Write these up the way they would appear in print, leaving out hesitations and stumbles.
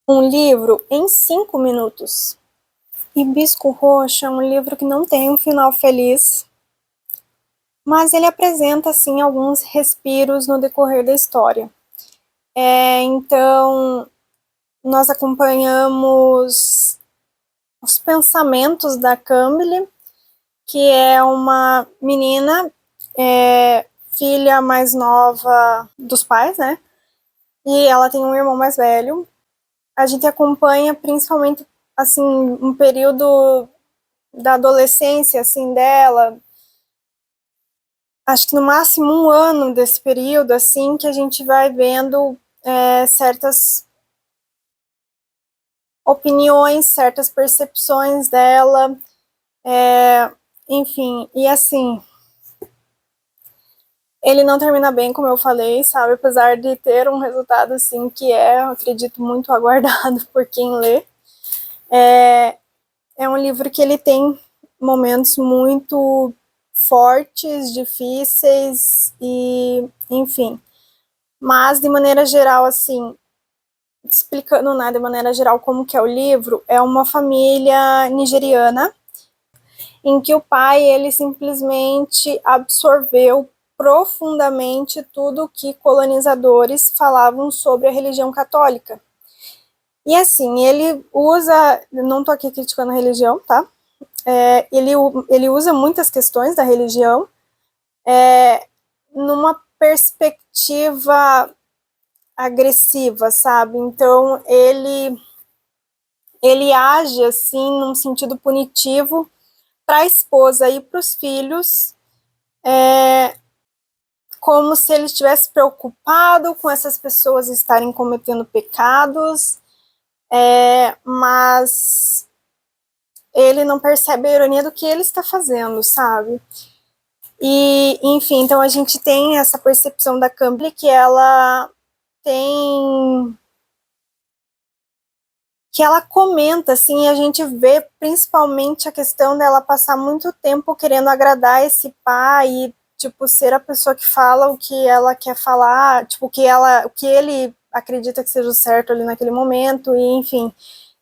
um livro em 5 minutos. Hibisco Roxo é um livro que não tem um final feliz, mas ele apresenta, assim, alguns respiros no decorrer da história. Então, nós acompanhamos os pensamentos da Cambly, que é uma menina, filha mais nova dos pais, né? E ela tem um irmão mais velho. A gente acompanha principalmente, assim, um período da adolescência, assim, dela. Acho que no máximo um ano desse período, assim, que a gente vai vendo certas opiniões, certas percepções dela, enfim, e assim, ele não termina bem, como eu falei, sabe, apesar de ter um resultado, assim, que eu acredito, muito aguardado por quem lê. É um livro que ele tem momentos muito fortes, difíceis e, enfim, mas de maneira geral, assim, explicando, né, de maneira geral como que é o livro, é uma família nigeriana em que o pai, ele simplesmente absorveu profundamente tudo que colonizadores falavam sobre a religião católica. E assim, ele usa, não estou aqui criticando a religião, tá? Ele usa muitas questões da religião numa perspectiva agressiva, sabe? Então, ele age, assim, num sentido punitivo para a esposa e para os filhos, como se ele estivesse preocupado com essas pessoas estarem cometendo pecados, mas ele não percebe a ironia do que ele está fazendo, sabe? E, enfim, então a gente tem essa percepção da Cambly que ela tem, que ela comenta, assim, e a gente vê principalmente a questão dela passar muito tempo querendo agradar esse pai e, tipo, ser a pessoa que fala o que ela quer falar, tipo, o que ele acredita que seja o certo ali naquele momento, e enfim.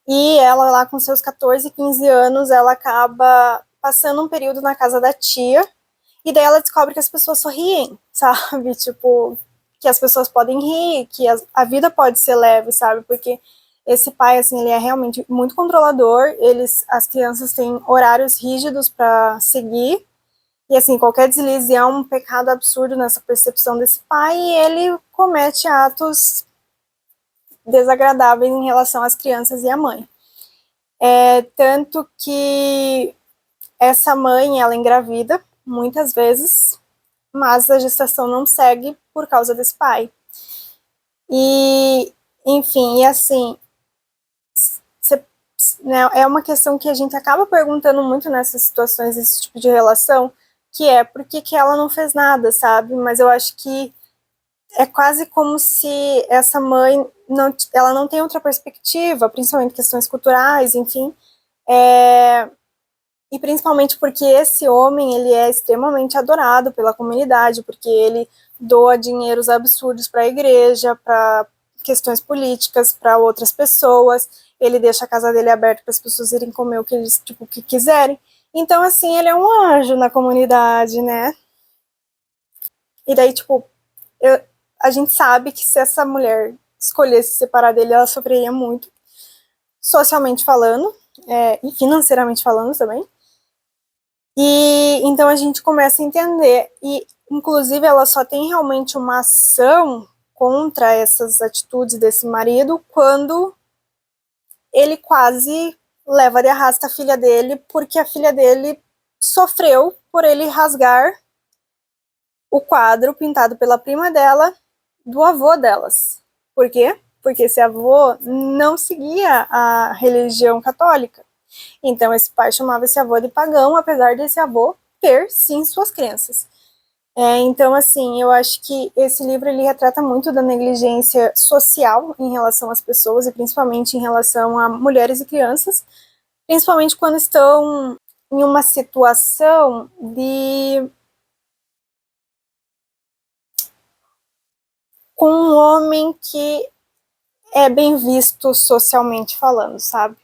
E ela lá com seus 14, 15 anos, ela acaba passando um período na casa da tia, e daí ela descobre que as pessoas sorriem, sabe? Tipo, que as pessoas podem rir, que a vida pode ser leve, sabe? Porque esse pai, assim, ele é realmente muito controlador, as crianças têm horários rígidos para seguir, e assim, qualquer deslize é um pecado absurdo nessa percepção desse pai, e ele comete atos desagradáveis em relação às crianças e à mãe. Tanto que essa mãe, ela engravida muitas vezes, mas a gestação não segue por causa desse pai. E, enfim, e assim, cê, né, é uma questão que a gente acaba perguntando muito nessas situações, esse tipo de relação, que é por que, que ela não fez nada, sabe? Mas eu acho que é quase como se essa mãe ela não tem outra perspectiva, principalmente questões culturais, enfim, e principalmente porque esse homem, ele é extremamente adorado pela comunidade, porque ele doa dinheiros absurdos para a igreja, para questões políticas, para outras pessoas, ele deixa a casa dele aberta para as pessoas irem comer o que eles, tipo, o que quiserem. Então, assim, ele é um anjo na comunidade, né? E daí, tipo, eu, a gente sabe que se essa mulher escolhesse se separar dele, ela sofreria muito, socialmente falando, e financeiramente falando também. E então a gente começa a entender, e inclusive ela só tem realmente uma ação contra essas atitudes desse marido quando ele quase leva de arrasta a filha dele, porque a filha dele sofreu por ele rasgar o quadro pintado pela prima dela do avô delas. Por quê? Porque esse avô não seguia a religião católica. Então, esse pai chamava esse avô de pagão, apesar desse avô ter, sim, suas crenças. Então, assim, eu acho que esse livro ele retrata muito da negligência social em relação às pessoas e principalmente em relação a mulheres e crianças, principalmente quando estão em uma situação de com um homem que é bem visto socialmente falando, sabe?